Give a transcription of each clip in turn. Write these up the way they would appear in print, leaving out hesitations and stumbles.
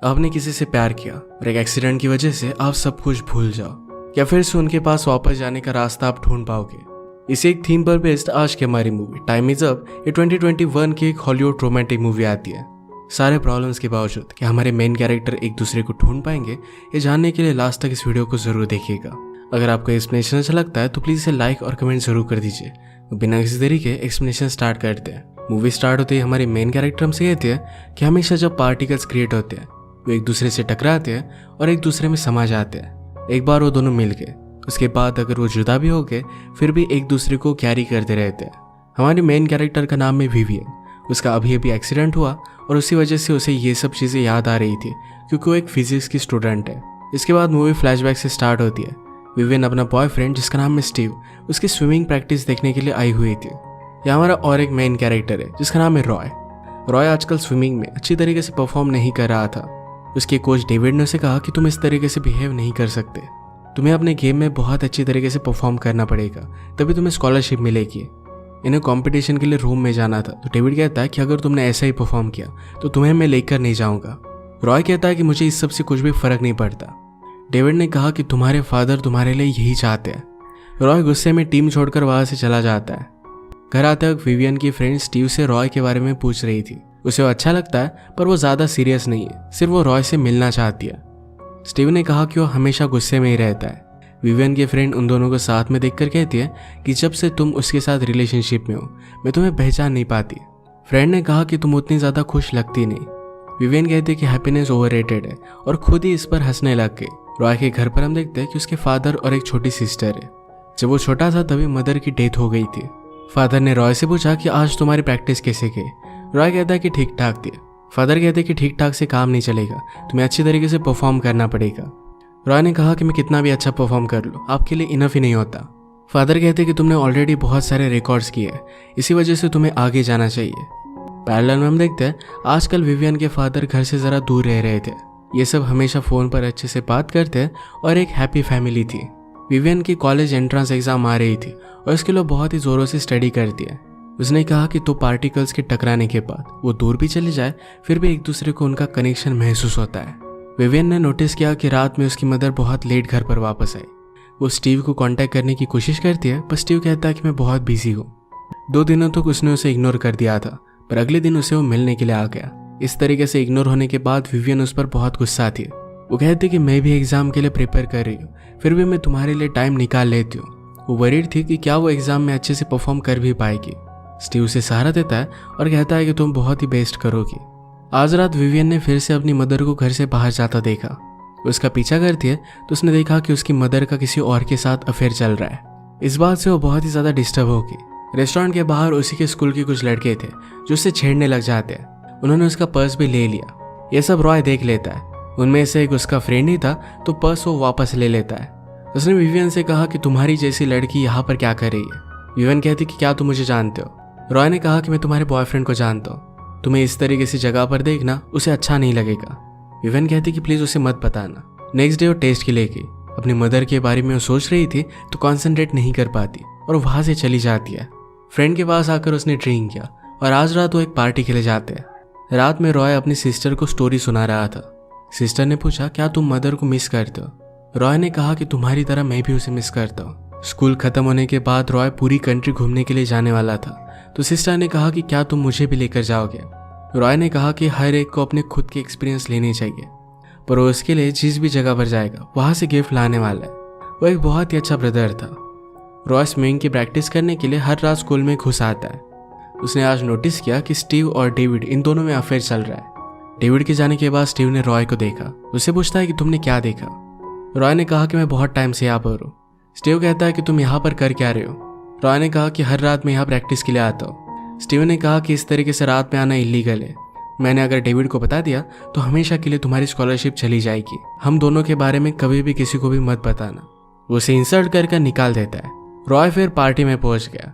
आपने किसी से प्यार किया और एक एक्सीडेंट की वजह से आप सब कुछ भूल जाओ, या फिर से उनके पास वापस जाने का रास्ता आप ढूंढ पाओगे। इसी एक थीम पर बेस्ड आज की हमारी मूवी टाइम इज अप ये 2021 की एक हॉलीवुड रोमांटिक मूवी आती है। सारे प्रॉब्लम्स के बावजूद कि हमारे मेन कैरेक्टर एक दूसरे को ढूंढ पाएंगे, ये जानने के लिए लास्ट तक इस वीडियो को जरूर देखिएगा। अगर आपको एक्सप्लेनेशन अच्छा लगता है तो प्लीज इसे लाइक और कमेंट जरूर कर दीजिए। तो बिना किसी देरी के एक्सप्लेनेशन स्टार्ट करते हैं। मूवी स्टार्ट होते ही हमारी मेन कैरेक्टर हमसे कहती है कि हमेशा जब पार्टिकल्स क्रिएट होते हैं वो एक दूसरे से टकराते हैं और एक दूसरे में समा जाते हैं। एक बार वो दोनों मिल गए, उसके बाद अगर वो जुदा भी हो गए फिर भी एक दूसरे को कैरी करते रहते हैं। हमारी मेन कैरेक्टर का नाम है विवियन। उसका अभी अभी एक्सीडेंट हुआ और उसी वजह से उसे ये सब चीज़ें याद आ रही थी क्योंकि वो एक फिजिक्स की स्टूडेंट है। इसके बाद मूवी फ्लैशबैक से स्टार्ट होती है। विवियन अपना बॉयफ्रेंड जिसका नाम है स्टीव, उसकी स्विमिंग प्रैक्टिस देखने के लिए आई हुई थी। यह हमारा और एक मेन कैरेक्टर है जिसका नाम है रॉय। रॉय आजकल स्विमिंग में अच्छी तरीके से परफॉर्म नहीं कर रहा था। उसके कोच डेविड ने उसे कहा कि तुम इस तरीके से बिहेव नहीं कर सकते, तुम्हें अपने गेम में बहुत अच्छी तरीके से परफॉर्म करना पड़ेगा, तभी तुम्हें स्कॉलरशिप मिलेगी। इन्हें कंपटीशन के लिए रूम में जाना था तो डेविड कहता है कि अगर तुमने ऐसा ही परफॉर्म किया तो तुम्हें मैं लेकर नहीं जाऊंगा। रॉय कहता है कि मुझे इस सब से कुछ भी फर्क नहीं पड़ता। डेविड ने कहा कि तुम्हारे फादर तुम्हारे लिए यही चाहते हैं। रॉय गुस्से में टीम छोड़कर वहां से चला जाता है। घर आते वक्त विवियन की फ्रेंड स्टीव से रॉय के बारे में पूछ रही थी। उसे वो अच्छा लगता है पर वो ज़्यादा सीरियस नहीं है, सिर्फ वो रॉय से मिलना चाहती है। स्टीव ने कहा कि वो हमेशा गुस्से में ही रहता है। विवियन की फ्रेंड उन दोनों को साथ में देखकर कहती है कि जब से तुम उसके साथ रिलेशनशिप में हो मैं तुम्हें पहचान नहीं पाती। फ्रेंड ने कहा कि तुम उतनी ज़्यादा खुश लगती नहीं। विवियन कहती है कि हैप्पीनेस ओवररेटेड है और खुद ही इस पर हंसने लग गई। रॉय के घर पर हम देखते हैं कि उसके फादर और एक छोटी सिस्टर है। जब वो छोटा था तभी मदर की डेथ हो गई थी। फादर ने रॉय से पूछा कि आज तुम्हारी प्रैक्टिस कैसे गई। रॉय कहता है कि ठीक ठाक थी। फादर कहते हैं कि ठीक ठाक से काम नहीं चलेगा, तुम्हें अच्छी तरीके से परफॉर्म करना पड़ेगा। रॉय ने कहा कि मैं कितना भी अच्छा परफॉर्म कर लूँ आपके लिए इनफ ही नहीं होता। फादर कहते हैं कि तुमने ऑलरेडी बहुत सारे रिकॉर्ड्स किए हैं, इसी वजह से तुम्हें आगे जाना चाहिए। पैरेलल में हम देखते हैं आजकल विवियन के फादर घर से ज़रा दूर रह रहे थे। ये सब हमेशा फ़ोन पर अच्छे से बात करते हैं और एक हैप्पी फैमिली थी। विवियन की कॉलेज एंट्रेंस एग्ज़ाम आ रही थी और इसके लिए बहुत ही ज़ोरों से स्टडी करती है। उसने कहा कि तो पार्टिकल्स के टकराने के बाद वो दूर भी चले जाए फिर भी एक दूसरे को उनका कनेक्शन महसूस होता है। विवियन ने नोटिस किया कि रात में उसकी मदर बहुत लेट घर पर वापस आई। वो स्टीव को कांटेक्ट करने की कोशिश करती है पर स्टीव कहता है कि मैं बहुत बिजी हूँ। 2 दिनों तक उसने उसे इग्नोर कर दिया था पर अगले दिन उसे वो मिलने के लिए आ गया। इस तरीके से इग्नोर होने के बाद विवियन उस पर बहुत गुस्सा थी। वो कहती कि मैं भी एग्जाम के लिए प्रिपेयर कर रही हूँ, फिर भी मैं तुम्हारे लिए टाइम निकाल लेती हूँ। वो वरीड थी कि क्या वो एग्जाम में अच्छे से परफॉर्म कर भी पाएगी। स्टीव उसे सहारा देता है और कहता है कि तुम बहुत ही बेस्ट करोगी। आज रात विवियन ने फिर से अपनी मदर को घर से बाहर जाता देखा। उसका पीछा करती है तो उसने देखा कि उसकी मदर का किसी और के साथ अफेयर चल रहा है। इस बात से वो बहुत ही ज़्यादा डिस्टर्ब होगी। रेस्टोरेंट के बाहर उसी के स्कूल के कुछ लड़के थे जो उससे छेड़ने लग जाते हैं। उन्होंने उसका पर्स भी ले लिया। ये सब रॉय देख लेता है। उनमें से एक उसका फ्रेंड ही था तो पर्स वो वापस ले लेता है। उसने विवियन से कहा कि तुम्हारी जैसी लड़की यहाँ पर क्या कर रही है। विवियन कहती कि क्या तुम मुझे जानते हो। रॉय ने कहा कि मैं तुम्हारे बॉयफ्रेंड को जानता हूँ, तुम्हें इस तरीके से जगह पर देखना उसे अच्छा नहीं लगेगा। विवियन कहती कि प्लीज़ उसे मत बताना। नेक्स्ट डे वो टेस्ट के लिए गई। अपनी मदर के बारे में वो सोच रही थी तो कॉन्सेंट्रेट नहीं कर पाती और वहाँ से चली जाती है। फ्रेंड के पास आकर उसने ड्रिंक किया और आज रात वो एक पार्टी के लिए जाते हैं। रात में रॉय अपनी सिस्टर को स्टोरी सुना रहा था। सिस्टर ने पूछा क्या तुम मदर को मिस करते हो। रॉय ने कहा कि तुम्हारी तरह मैं भी उसे मिस करता हूँ। स्कूल खत्म होने के बाद रॉय पूरी कंट्री घूमने के लिए जाने वाला था तो सिस्टर ने कहा कि क्या तुम मुझे भी लेकर जाओगे। रॉय ने कहा कि हर एक को अपने खुद के एक्सपीरियंस लेने चाहिए, पर वो उसके लिए जिस भी जगह पर जाएगा वहाँ से गिफ्ट लाने वाला है। वो एक बहुत ही अच्छा ब्रदर था। रॉय स्विमिंग की प्रैक्टिस करने के लिए हर रात स्कूल में घुस आता है। उसने आज नोटिस किया कि स्टीव और डेविड इन दोनों में अफेयर चल रहा है। डेविड के जाने के बाद स्टीव ने रॉय को देखा। उससे पूछता है कि तुमने क्या देखा। रॉय ने कहा कि मैं बहुत टाइम से यहाँ पर हूँ। स्टीव कहता है कि तुम यहाँ पर कर क्या रहे हो। रॉय ने कहा कि हर रात मैं यहाँ प्रैक्टिस के लिए आता हूँ। स्टीव ने कहा कि इस तरीके से रात में आना इलीगल है। मैंने अगर डेविड को बता दिया तो हमेशा के लिए तुम्हारी स्कॉलरशिप चली जाएगी। हम दोनों के बारे में कभी भी किसी को भी मत बताना। वो उसे इंसल्ट कर निकाल देता है। रॉय फिर पार्टी में पहुंच गया।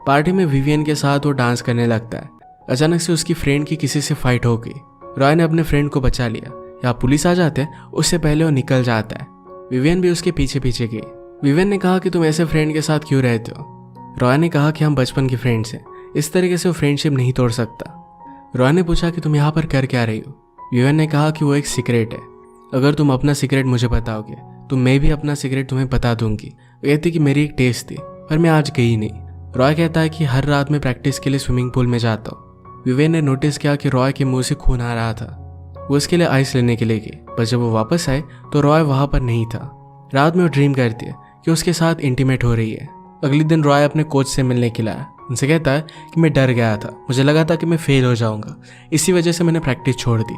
पार्टी में विवियन के साथ वो डांस करने लगता है। अचानक से उसकी फ्रेंड की किसी से फाइट हो गई। रॉय ने अपने फ्रेंड को बचा लिया। यहाँ पुलिस आ जाते हैं उससे पहले वो निकल जाता है। विवियन भी उसके पीछे पीछे गई। विवियन ने कहा कि तुम ऐसे फ्रेंड के साथ क्यों रहते हो। रॉय ने कहा कि हम बचपन के फ्रेंड्स हैं, इस तरीके से वो फ्रेंडशिप नहीं तोड़ सकता। रॉय ने पूछा कि तुम यहाँ पर कर क्या रही हो। विवेन ने कहा कि वो एक सीक्रेट है, अगर तुम अपना सीक्रेट मुझे बताओगे तो मैं भी अपना सीक्रेट तुम्हें बता दूंगी। वो कहती कि मेरी एक टेस्ट थी पर मैं आज गई नहीं। रॉय कहता है कि हर रात में प्रैक्टिस के लिए स्विमिंग पूल में जाता हूँ। विवेन ने नोटिस किया कि रॉय के मुंह से खून आ रहा था। वो उसके लिए आइस लेने के लिए गई, पर जब वो वापस आए तो रॉय वहां पर नहीं था। रात में वो ड्रीम करती है कि उसके साथ इंटीमेट हो रही है। अगले दिन रॉय अपने कोच से मिलने के लिए आया। उनसे कहता है कि मैं डर गया था, मुझे लगा था कि मैं फेल हो जाऊंगा, इसी वजह से मैंने प्रैक्टिस छोड़ दी।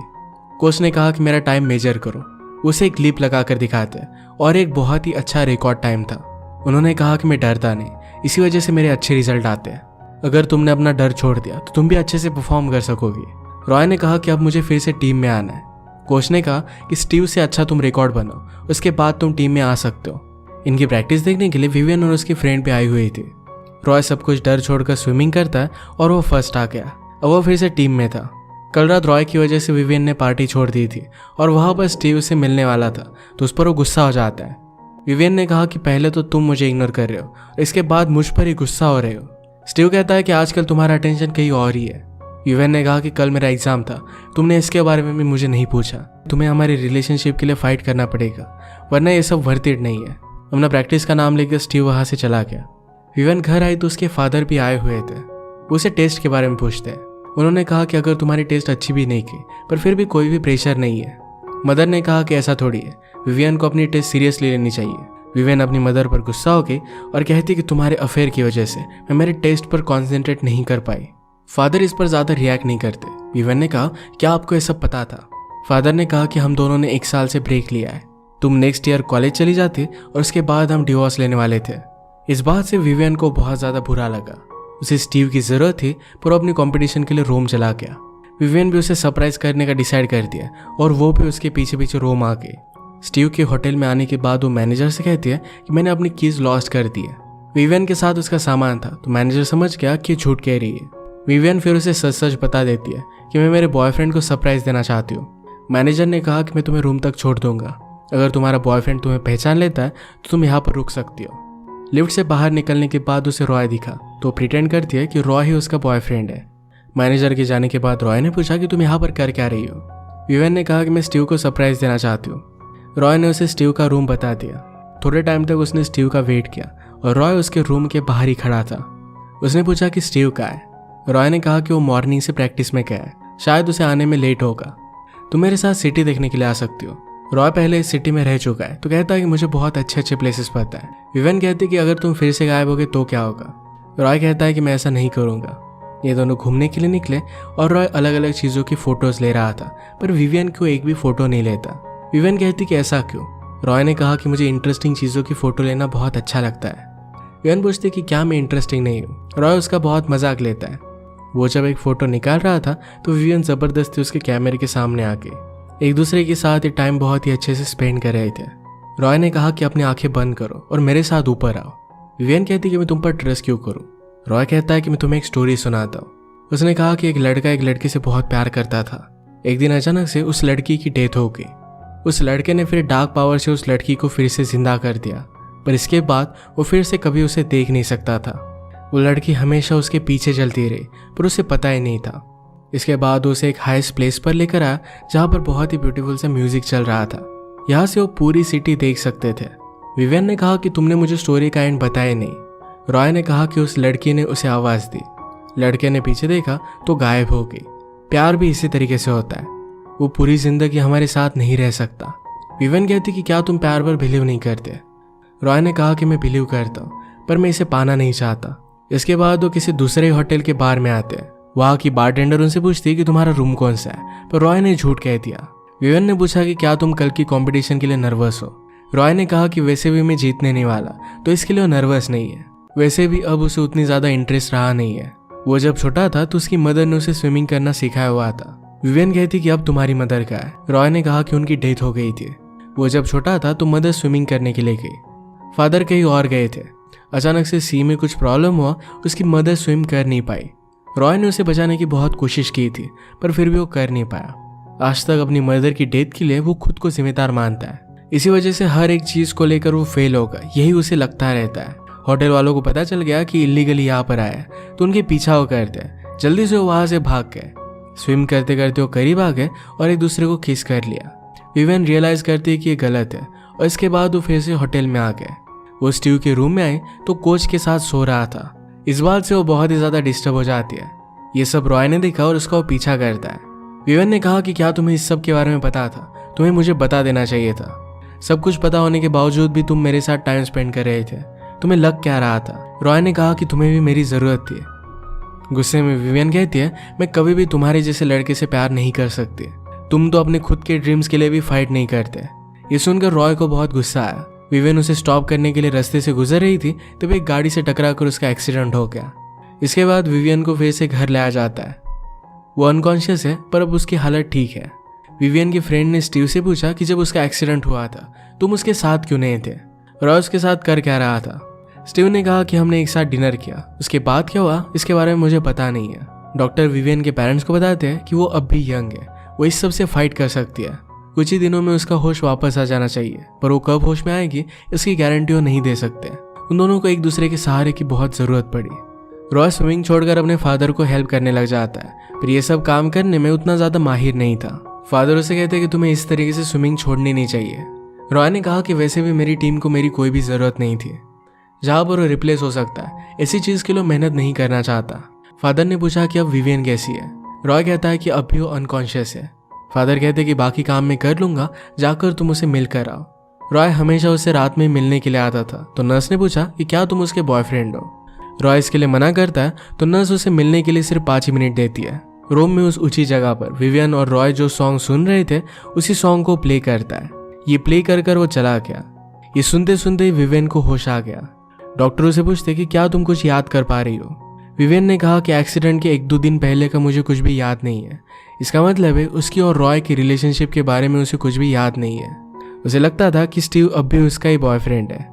कोच ने कहा कि मेरा टाइम मेजर करो। उसे एक क्लिप लगा कर दिखाते हैं और एक बहुत ही अच्छा रिकॉर्ड टाइम था। उन्होंने कहा कि मैं डरता नहीं, इसी वजह से मेरे अच्छे रिजल्ट आते हैं। अगर तुमने अपना डर छोड़ दिया तो तुम भी अच्छे से परफॉर्म कर सकोगी। रॉय ने कहा कि अब मुझे फिर से टीम में आना है। कोच ने कहा कि स्टीव से अच्छा तुम रिकॉर्ड बनाओ, उसके बाद तुम टीम में आ सकते हो। इनकी प्रैक्टिस देखने के लिए विवियन और उसकी फ्रेंड पे आई हुई थी। रॉय सब कुछ डर छोड़कर स्विमिंग करता है और वो फर्स्ट आ गया। अब वो फिर से टीम में था। कल रात रॉय की वजह से विवियन ने पार्टी छोड़ दी थी और वहां पर स्टीव से मिलने वाला था, तो उस पर वो गुस्सा हो जाता है। विवियन ने कहा कि पहले तो तुम मुझे इग्नोर कर रहे हो, इसके बाद मुझ पर ही गुस्सा हो रहे हो। स्टीव कहता है कि आजकल तुम्हारा अटेंशन कहीं और ही है। विवियन ने कहा कि कल मेरा एग्जाम था, तुमने इसके बारे में भी मुझे नहीं पूछा। तुम्हें हमारी रिलेशनशिप के लिए फाइट करना पड़ेगा, वरना ये सब वर्थ इट नहीं है। अपना प्रैक्टिस का नाम लेकर स्टीव वहां से चला गया। विवियन घर आई तो उसके फादर भी आए हुए थे। वो उसे टेस्ट के बारे में पूछते हैं। उन्होंने कहा कि अगर तुम्हारी टेस्ट अच्छी भी नहीं की पर फिर भी कोई भी प्रेशर नहीं है। मदर ने कहा कि ऐसा थोड़ी है, विवियन को अपनी टेस्ट सीरियसली लेनी चाहिए। विवियन अपनी मदर पर गुस्सा हो गई और कहती कि तुम्हारे अफेयर की वजह से मैं मेरे टेस्ट पर कॉन्सेंट्रेट नहीं कर पाई। फादर इस पर ज्यादा रिएक्ट नहीं करते। विवियन ने कहा क्या आपको ये सब पता था? फादर ने कहा कि हम दोनों ने 1 साल से ब्रेक लिया है, तुम नेक्स्ट ईयर कॉलेज चली जाती और उसके बाद हम डिवोर्स लेने वाले थे। इस बात से विवियन को बहुत ज्यादा बुरा लगा। उसे स्टीव की जरूरत थी पर वो अपनी कंपटीशन के लिए रोम चला गया। विवियन भी उसे सरप्राइज करने का डिसाइड कर दिया और वो भी उसके पीछे पीछे रोम आ गई। स्टीव के होटल में आने के बाद वो मैनेजर से कहती है कि मैंने अपनी कीज लॉस्ट कर दी है। विवियन के साथ उसका सामान था, तो मैनेजर समझ गया कि झूठ कह रही है। विवियन फिर उसे सच सच बता देती है कि मैं मेरे बॉयफ्रेंड को सरप्राइज देना चाहती हूँ। मैनेजर ने कहा कि मैं तुम्हें रूम तक छोड़ दूंगा, अगर तुम्हारा बॉयफ्रेंड तुम्हें पहचान लेता है तो तुम यहाँ पर रुक सकती हो। लिफ्ट से बाहर निकलने के बाद उसे रॉय दिखा तो प्रिटेंड करती है कि रॉय ही उसका बॉयफ्रेंड है। मैनेजर के जाने के बाद रॉय ने पूछा कि तुम यहाँ पर कर क्या रही हो? विवियन ने कहा कि मैं स्टीव को सरप्राइज देना चाहती हूँ। रॉय ने उसे स्टीव का रूम बता दिया। थोड़े टाइम तक उसने स्टीव का वेट किया और रॉय उसके रूम के बाहर ही खड़ा था। उसने पूछा कि स्टीव कहाँ है? रॉय ने कहा कि वो मॉर्निंग से प्रैक्टिस में गया है, शायद उसे आने में लेट होगा। तुम मेरे साथ सिटी देखने के लिए आ सकती हो। रॉय पहले इस सिटी में रह चुका है तो कहता है कि मुझे बहुत अच्छे अच्छे प्लेसेस पता है। विवियन कहती है कि अगर तुम फिर से गायब होगे तो क्या होगा? रॉय कहता है कि मैं ऐसा नहीं करूंगा। ये दोनों घूमने के लिए निकले और रॉय अलग अलग चीज़ों की फोटोज ले रहा था, पर विवियन को एक भी फोटो नहीं लेता। विवियन कहती कि ऐसा क्यों? रॉय ने कहा कि मुझे इंटरेस्टिंग चीज़ों की फोटो लेना बहुत अच्छा लगता है। विवियन पूछती कि क्या मैं इंटरेस्टिंग नहीं हूँ? रॉय उसका बहुत मजाक लेता है। वो जब एक फोटो निकाल रहा था तो विवियन जबरदस्ती उसके कैमरे के सामने आके एक दूसरे के साथ ये टाइम बहुत ही अच्छे से स्पेंड कर रहे थे। रॉय ने कहा कि अपनी आंखें बंद करो और मेरे साथ ऊपर आओ। विवियन कहती कि मैं तुम पर ट्रस्ट क्यों करूं? रॉय कहता है कि मैं तुम्हें एक स्टोरी सुनाता हूँ। उसने कहा कि एक लड़का एक लड़की से बहुत प्यार करता था। एक दिन अचानक से उस लड़की की डेथ हो गई। उस लड़के ने फिर डार्क पावर से उस लड़की को फिर से जिंदा कर दिया, पर इसके बाद वो फिर से कभी उसे देख नहीं सकता था। वो लड़की हमेशा उसके पीछे चलती रही पर उसे पता ही नहीं था। इसके बाद उसे एक हाईएस्ट प्लेस पर लेकर आया जहाँ पर बहुत ही ब्यूटीफुल सा म्यूजिक चल रहा था। यहाँ से वो पूरी सिटी देख सकते थे। विवियन ने कहा कि तुमने मुझे स्टोरी का एंड बताया नहीं। रॉय ने कहा कि उस लड़की ने उसे आवाज दी। लड़के ने पीछे देखा तो गायब हो गई। प्यार भी इसी तरीके से होता है, वो पूरी जिंदगी हमारे साथ नहीं रह सकता। विवियन कहती कि क्या तुम प्यार पर बिलीव नहीं करते? रॉय ने कहा कि मैं बिलीव करता हूँ पर मैं इसे पाना नहीं चाहता। इसके बाद वो किसी दूसरे होटल के बार में आते हैं। वहाँ की बारटेंडर उनसे पूछती कि तुम्हारा रूम कौन सा है, पर रॉय ने झूठ कह दिया। विवियन ने पूछा कि क्या तुम कल की कंपटीशन के लिए नर्वस हो? रॉय ने कहा कि वैसे भी मैं जीतने नहीं वाला तो इसके लिए वो नर्वस नहीं है। वैसे भी अब उसे उतनी ज्यादा इंटरेस्ट रहा नहीं है। वो जब छोटा था तो उसकी मदर ने उसे स्विमिंग करना सिखाया हुआ था। विवियन कहती कि अब तुम्हारी मदर का है। रॉय ने कहा कि उनकी डेथ हो गई थी। वो जब छोटा था तो मदर स्विमिंग करने के लिए गई, फादर कहीं और गए थे। अचानक से सी में कुछ प्रॉब्लम हुआ, उसकी मदर स्विम कर नहीं पाई। रॉय ने उसे बचाने की बहुत कोशिश की थी पर फिर भी वो कर नहीं पाया। आज तक अपनी मदर की डेथ के लिए वो खुद को जिम्मेदार मानता है। इसी वजह से हर एक चीज को लेकर वो फेल होगा, यही उसे लगता रहता है। होटल वालों को पता चल गया कि इलीगली यहाँ पर आया तो उनके पीछा वो करते हैं। जल्दी से वो वहां से भाग गए। स्विम करते करते वो करीब आ गए और एक दूसरे को किस कर लिया। विवियन रियलाइज करती है कि ये गलत है और इसके बाद वो फिर से होटल में आ गए। वो स्टीव के रूम में आए तो कोच के साथ सो रहा था। इस बात से वो बहुत ही ज़्यादा डिस्टर्ब हो जाती है। ये सब रॉय ने देखा और उसका वो पीछा करता है। विवियन ने कहा कि क्या तुम्हें इस सब के बारे में पता था? तुम्हें मुझे बता देना चाहिए था। सब कुछ पता होने के बावजूद भी तुम मेरे साथ टाइम स्पेंड कर रहे थे। तुम्हें लग क्या रहा था? रॉय ने कहा कि तुम्हें भी मेरी ज़रूरत थी। गुस्से में विवियन कहती है, मैं कभी भी तुम्हारे जैसे लड़के से प्यार नहीं कर सकती। तुम तो अपने खुद के ड्रीम्स के लिए भी फाइट नहीं करते। ये सुनकर रॉय को बहुत गुस्सा आया। विवियन उसे स्टॉप करने के लिए रास्ते से गुजर रही थी तब एक गाड़ी से टकराकर उसका एक्सीडेंट हो गया। इसके बाद विवियन को फिर से घर लाया जाता है। वो अनकॉन्शियस है पर अब उसकी हालत ठीक है। विवियन के फ्रेंड ने स्टीव से पूछा कि जब उसका एक्सीडेंट हुआ था तुम उसके साथ क्यों नहीं थे? रॉय उसके साथ कर क्या रहा था? स्टीव ने कहा कि हमने एक साथ डिनर किया। उसके बाद क्या हुआ इसके बारे में मुझे पता नहीं है। डॉक्टर विवियन के पेरेंट्स को बताते हैं कि वो अब भी यंग है, वो इस सब से फाइट कर सकती है। कुछ ही दिनों में उसका होश वापस आ जाना चाहिए, पर वो कब होश में आएगी इसकी गारंटी वो नहीं दे सकते। उन दोनों को एक दूसरे के सहारे की बहुत जरूरत पड़ी। रॉय स्विमिंग छोड़कर अपने फादर को हेल्प करने लग जाता है, पर यह सब काम करने में उतना ज्यादा माहिर नहीं था। फादर उसे कहते हैं कि तुम्हें इस तरीके से स्विमिंग छोड़नी नहीं चाहिए। रॉय ने कहा कि वैसे भी मेरी टीम को मेरी कोई भी जरूरत नहीं थी। जहां पर वो रिप्लेस हो सकता है ऐसी चीज के लिए मेहनत नहीं करना चाहता। फादर ने पूछा कि अब विवियन कैसी है? रॉय कहता है कि अब भी वो अनकॉन्शियस है। फादर कहते हैं कि बाकी काम मैं कर लूंगा, जाकर तुम उसे मिलकर आओ। रॉय हमेशा उससे रात में मिलने के लिए आता था, तो नर्स ने पूछा कि क्या तुम उसके बॉयफ्रेंड हो? रॉय इसके लिए मना करता है तो नर्स उसे मिलने के लिए सिर्फ 5 ही मिनट देती है। रूम में उस ऊंची जगह पर विवियन और रॉय जो सॉन्ग सुन रहे थे उसी सॉन्ग को प्ले करता है। ये प्ले कर वो चला गया। ये सुनते सुनते ही विवियन को होश आ गया। डॉक्टर उसे पूछते कि क्या तुम कुछ याद कर पा रही हो? विवियन ने कहा कि एक्सीडेंट के 1-2 दिन पहले का मुझे कुछ भी याद नहीं है। इसका मतलब है उसकी और रॉय की रिलेशनशिप के बारे में उसे कुछ भी याद नहीं है। उसे लगता था कि स्टीव अब भी उसका ही बॉयफ्रेंड है।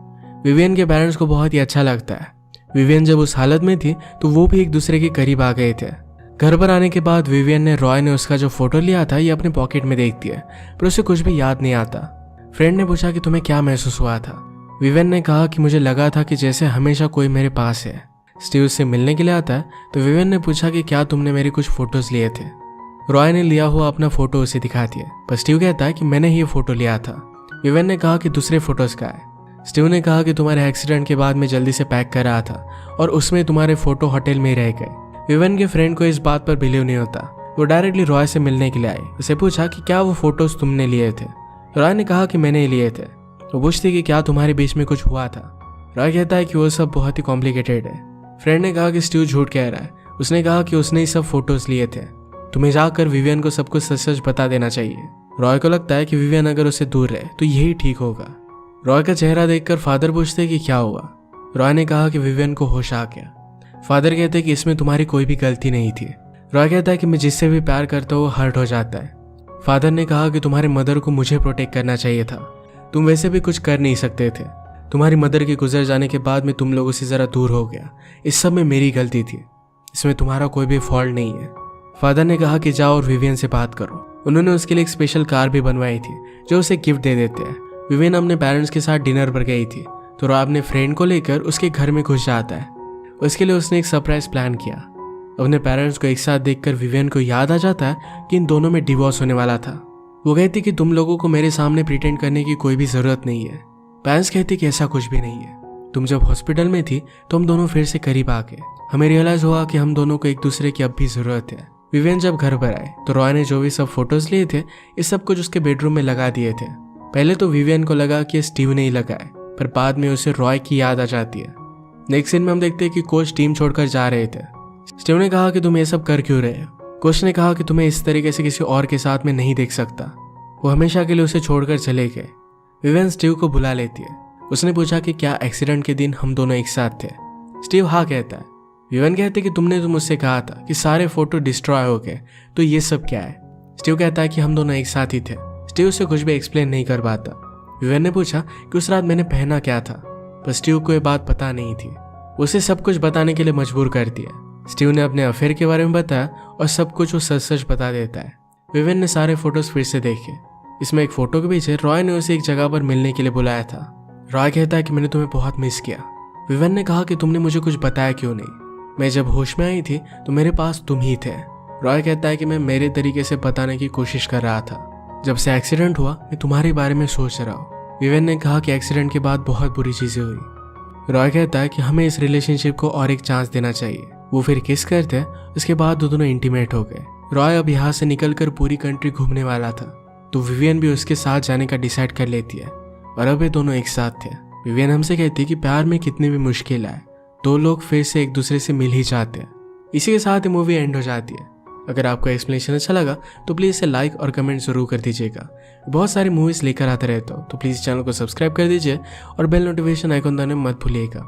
विवियन के पेरेंट्स को बहुत ही अच्छा लगता है। विवियन जब उस हालत में थी तो वो भी एक दूसरे के करीब आ गए थे। घर पर आने के बाद विवियन ने रॉय ने उसका जो फोटो लिया था ये अपने पॉकेट में देखती है, पर उसे कुछ भी याद नहीं आता। फ्रेंड ने पूछा कि तुम्हें क्या महसूस हुआ था? विवियन ने कहा कि मुझे लगा था कि जैसे हमेशा कोई मेरे पास है। स्टीव उससे मिलने के लिए आता है तो विवियन ने पूछा कि क्या तुमने मेरे कुछ फोटोज लिए थे? रॉय ने लिया हुआ अपना फोटो उसे दिखाती है, पर स्टीव कहता है कि मैंने ही ये फोटो लिया था। विवियन ने कहा कि दूसरे फोटोज का है। स्टीव ने कहा कि तुम्हारे एक्सीडेंट के बाद मैं जल्दी से पैक कर रहा था और उसमें तुम्हारे फोटो होटल में ही रह गए। विवियन के फ्रेंड को इस बात पर बिलीव नहीं होता। वो डायरेक्टली रॉय से मिलने के लिए आए। उसे पूछा कि क्या वो फोटोज तुमने लिए थे? रॉय ने कहा कि मैंने लिए थे। वो पूछती कि क्या तुम्हारे बीच में कुछ हुआ था? रॉय कहता है कि वो सब बहुत ही कॉम्प्लिकेटेड है। फ्रेंड ने कहा कि स्टीव झूठ कह रहा है। उसने कहा कि उसने ही सब फोटोज लिए थे। तुम्हें जाकर विवियन को सब कुछ सच सच बता देना चाहिए। रॉय को लगता है कि विवियन अगर उससे दूर रहे तो यही ठीक होगा। रॉय का चेहरा देखकर फादर पूछते कि क्या हुआ? रॉय ने कहा कि विवियन को होश आ गया। फादर कहते कि इसमें तुम्हारी कोई भी गलती नहीं थी। रॉय कहता है कि मैं जिससे भी प्यार करता हूँ वो हर्ट हो जाता है। फादर ने कहा कि तुम्हारे मदर को मुझे प्रोटेक्ट करना चाहिए था। तुम वैसे भी कुछ कर नहीं सकते थे। तुम्हारी मदर के गुजर जाने के बाद मैं तुम लोगों से जरा दूर हो गया। इस सब में मेरी गलती थी। इसमें तुम्हारा कोई भी फॉल्ट नहीं है। फादर ने कहा कि जाओ और विवियन से बात करो। उन्होंने उसके लिए एक स्पेशल कार भी बनवाई थी जो उसे गिफ्ट दे देते हैं। विवियन अपने पेरेंट्स के साथ डिनर पर गई थी तो रॉय अपने फ्रेंड को लेकर उसके घर में घुस जाता है। उसके लिए उसने एक सरप्राइज प्लान किया। अपने पेरेंट्स को एक साथ देखकर विवियन को याद आ जाता है कि इन दोनों में डिवोर्स होने वाला था। वो कहती कि तुम लोगों को मेरे सामने प्रिटेंड करने की कोई भी जरूरत नहीं है। पेरेंट्स कहती कि ऐसा कुछ भी नहीं है। तुम जब हॉस्पिटल में थी तो हम दोनों फिर से करीब आ गए। हमें रियलाइज हुआ कि हम दोनों को एक दूसरे की अब भी जरूरत है। विवियन जब घर पर आए तो रॉय ने जो भी सब फोटोज लिए थे इस सब कुछ उसके बेडरूम में लगा दिए थे। पहले तो विवियन को लगा कि स्टीव ने ही लगाए, पर बाद में उसे रॉय की याद आ जाती है। नेक्स्ट सीन में हम देखते हैं कि कोच टीम छोड़कर जा रहे थे। स्टीव ने कहा कि तुम ये सब कर क्यों रहे हो? कोच ने कहा कि तुम्हें इस तरीके से किसी और के साथ में नहीं देख सकता। वो हमेशा के लिए उसे छोड़कर चले गए। विवियन स्टीव को बुला लेती है। उसने पूछा कि क्या एक्सीडेंट के दिन हम दोनों एक साथ थे? स्टीव हाँ कहता है। विवियन कहते कि तुमने तो मुझसे कहा था कि सारे फोटो डिस्ट्रॉय हो गए, तो ये सब क्या है? स्टीव कहता है कि हम दोनों एक साथ ही थे। स्टीव उसे कुछ भी एक्सप्लेन नहीं कर पाता। विवियन ने पूछा कि उस रात मैंने पहना क्या था, पर स्टीव को ये बात पता नहीं थी। उसे सब कुछ बताने के लिए मजबूर कर दिया। स्टीव ने अपने अफेयर के बारे में बताया और सब कुछ वो सच सच बता देता है। विवियन ने सारे फोटोज फिर से देखे। इसमें एक फोटो के पीछे रॉय ने उसे एक जगह पर मिलने के लिए बुलाया था। रॉय कहता है कि मैंने तुम्हें बहुत मिस किया। विवियन ने कहा कि तुमने मुझे कुछ बताया क्यों नहीं? मैं जब होश में आई थी तो मेरे पास तुम ही थे। रॉय कहता है कि मैं मेरे तरीके से बताने की कोशिश कर रहा था। जब से एक्सीडेंट हुआ मैं तुम्हारे बारे में सोच रहा हूँ। विवेन ने कहा कि एक्सीडेंट के बाद बहुत बुरी चीजें हुई। रॉय कहता है कि हमें इस रिलेशनशिप को और एक चांस देना चाहिए। वो फिर किस करते हैं, उसके बाद दोनों इंटीमेट हो गए। रॉय अब यहाँ से निकलकर पूरी कंट्री घूमने वाला था, तो विवियन भी उसके साथ जाने का डिसाइड कर लेती है और अब ये दोनों एक साथ थे। विवियन हमसे कहती है कि प्यार में कितनी भी मुश्किल आए दो लोग फिर से एक दूसरे से मिल ही जाते हैं। इसी के साथ ये मूवी एंड हो जाती है। अगर आपको एक्सप्लेनेशन अच्छा लगा तो प्लीज़ इसे लाइक और कमेंट जरूर कर दीजिएगा। बहुत सारी मूवीज़ लेकर आते रहता हूँ, तो प्लीज़ चैनल को सब्सक्राइब कर दीजिए और बेल नोटिफिकेशन आइकन दबाना मत भूलिएगा।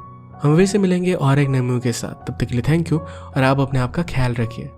हम फिर से मिलेंगे और एक नई मूवी के साथ। तब तक के लिए थैंक यू और आप अपने आप का ख्याल रखिए।